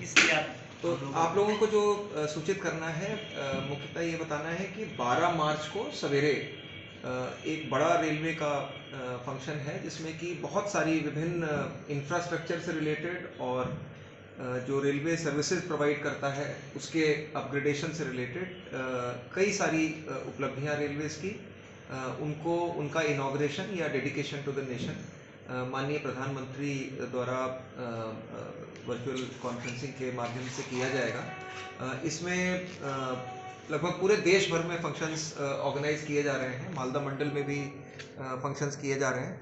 इसलिए आप तो आप लोगों को जो सूचित करना है, मुख्यतः ये बताना है कि 12 मार्च को सवेरे एक बड़ा रेलवे का फंक्शन है जिसमें कि बहुत सारी विभिन्न इंफ्रास्ट्रक्चर से रिलेटेड और जो रेलवे सर्विसेज प्रोवाइड करता है उसके अपग्रेडेशन से रिलेटेड कई सारी उपलब्धियां रेलवेज की उनको उनका इनॉग्रेशन या डेडिकेशन टू द नेशन माननीय प्रधानमंत्री द्वारा वर्चुअल कॉन्फ्रेंसिंग के माध्यम से किया जाएगा। इसमें लगभग पूरे देश भर में फंक्शंस ऑर्गेनाइज किए जा रहे हैं, मालदा मंडल में भी फंक्शंस किए जा रहे हैं।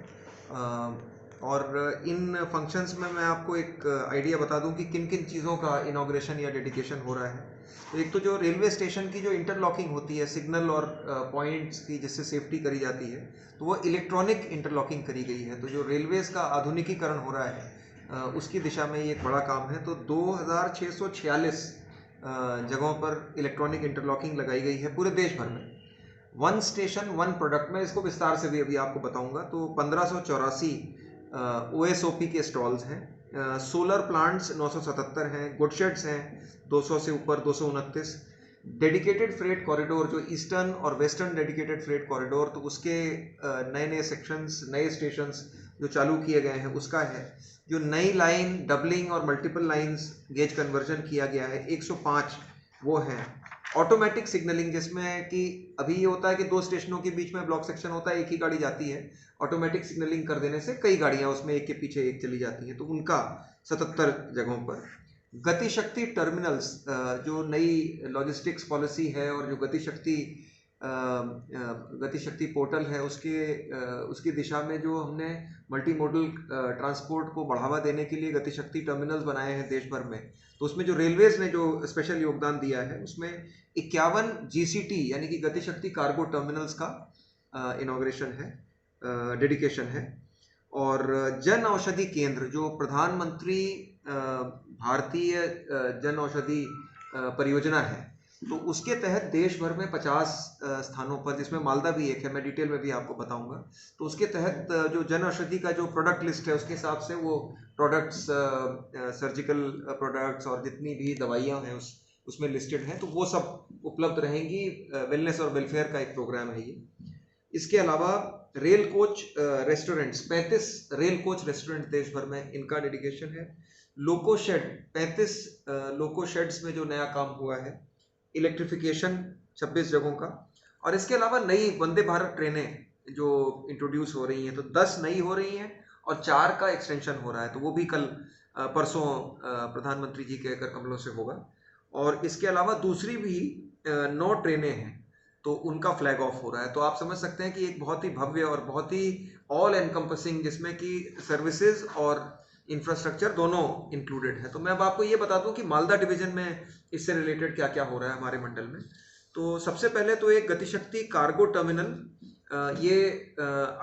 और इन फंक्शंस में मैं आपको एक आइडिया बता दूं कि किन किन चीज़ों का इनॉग्रेशन या डेडिकेशन हो रहा है। तो एक तो जो रेलवे स्टेशन की जो इंटरलॉकिंग होती है सिग्नल और पॉइंट्स की जिससे सेफ्टी करी जाती है, तो वो इलेक्ट्रॉनिक इंटरलॉकिंग करी गई है। तो जो रेलवेज़ का आधुनिकीकरण हो रहा है उसकी दिशा में ये एक बड़ा काम है। तो 2646 जगहों पर इलेक्ट्रॉनिक इंटरलॉकिंग लगाई गई है पूरे देश भर में। वन स्टेशन वन प्रोडक्ट, में इसको विस्तार से भी अभी आपको बताऊंगा। तो 1584 OSOP के स्टॉल्स हैं, सोलर प्लांट्स 977 हैं, गुड शेड्स हैं 200 से ऊपर 229, डेडिकेटेड फ्रेट कॉरिडोर जो ईस्टर्न और वेस्टर्न डेडिकेटेड फ्रेट कॉरिडोर, तो उसके नए नए सेक्शंस नए स्टेशंस जो चालू किए गए हैं उसका है। जो नई लाइन डबलिंग और मल्टीपल लाइंस गेज कन्वर्जन किया गया है 105 वो हैं। ऑटोमेटिक सिग्नलिंग जिसमें कि अभी ये होता है कि दो स्टेशनों के बीच में ब्लॉक सेक्शन होता है, एक ही गाड़ी जाती है, ऑटोमेटिक सिग्नलिंग कर देने से कई गाड़ियां उसमें एक के पीछे एक चली जाती हैं, तो उनका 77 जगहों पर। गतिशक्ति टर्मिनल्स जो नई लॉजिस्टिक्स पॉलिसी है और जो गतिशक्ति पोर्टल है उसकी दिशा में जो हमने मल्टी मॉडल ट्रांसपोर्ट को बढ़ावा देने के लिए गतिशक्ति टर्मिनल्स बनाए हैं देश भर में, तो उसमें जो रेलवेज ने जो स्पेशल योगदान दिया है उसमें 51 GCT यानी कि गतिशक्ति कार्गो टर्मिनल्स का इनॉग्रेशन है, डेडिकेशन है। और जन औषधि केंद्र जो प्रधानमंत्री भारतीय जन औषधि परियोजना है, तो उसके तहत देश भर में 50 स्थानों पर, जिसमें मालदा भी एक है, मैं डिटेल में भी आपको बताऊंगा, तो उसके तहत जो जन औषधि का जो प्रोडक्ट लिस्ट है उसके हिसाब से वो प्रोडक्ट्स, सर्जिकल प्रोडक्ट्स और जितनी भी दवाइयाँ हैं उसमें लिस्टेड हैं, तो वो सब उपलब्ध रहेंगी। वेलनेस और वेलफेयर का एक प्रोग्राम है ये। इसके अलावा rail coach restaurants 35 rail coach restaurant देश भर में, इनका डेडिकेशन है। लोको शेड 35 लोको शेड्स में जो नया काम हुआ है, इलेक्ट्रिफिकेशन 26 जगहों का। और इसके अलावा नई वंदे भारत ट्रेनें जो इंट्रोड्यूस हो रही हैं, तो 10 नई हो रही हैं और 4 का एक्सटेंशन हो रहा है, तो वो भी कल परसों प्रधानमंत्री जी के कर कमलों से होगा। और इसके अलावा दूसरी भी 9 ट्रेनें हैं, तो उनका फ्लैग ऑफ हो रहा है। तो आप समझ सकते हैं कि एक बहुत ही भव्य और बहुत ही ऑल एनकम्पसिंग, जिसमें कि सर्विसेज और इंफ्रास्ट्रक्चर दोनों इंक्लूडेड है। तो मैं अब आपको ये बता दूं कि मालदा डिवीजन में इससे रिलेटेड क्या क्या हो रहा है हमारे मंडल में। तो सबसे पहले तो एक गतिशक्ति कार्गो टर्मिनल, ये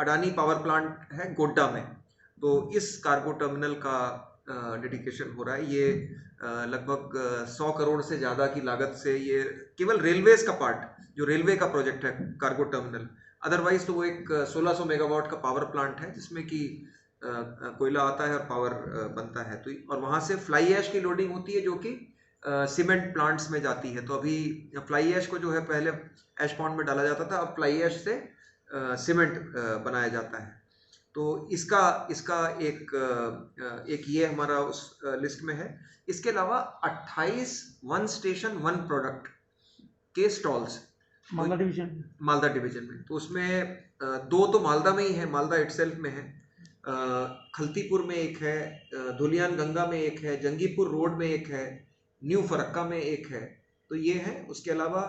अडानी पावर प्लांट है गोड्डा में, तो इस कार्गो टर्मिनल का डेडिकेशन हो रहा है। ये लगभग 100 करोड़ से ज़्यादा की लागत से, ये केवल रेलवेज का पार्ट, जो रेलवे का प्रोजेक्ट है कार्गो टर्मिनल, अदरवाइज तो वो एक 1600 मेगावाट का पावर प्लांट है जिसमें कि कोयला आता है और पावर बनता है। तो और वहाँ से फ्लाई ऐश की लोडिंग होती है जो कि सीमेंट प्लांट्स में जाती है। तो अभी फ्लाई ऐश को जो है पहले ऐश पॉन्ड में डाला जाता था, अब फ्लाई ऐश से सीमेंट बनाया जाता है। तो इसका एक ये हमारा उस लिस्ट में है। इसके अलावा 28 वन स्टेशन वन प्रोडक्ट के स्टॉल्स मालदा डिवीजन में, तो उसमें 2 तो मालदा में ही है, मालदा इटसेल्फ में है, खलतीपुर में एक है, धुलियान गंगा में एक है, जंगीपुर रोड में एक है, न्यू फरक्का में एक है, तो ये है। उसके अलावा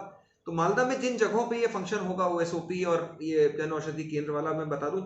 तो मालदा में जिन जगहों पे ये फंक्शन होगा OSOP और ये जन औषधि केंद्र वाला, मैं बता दूं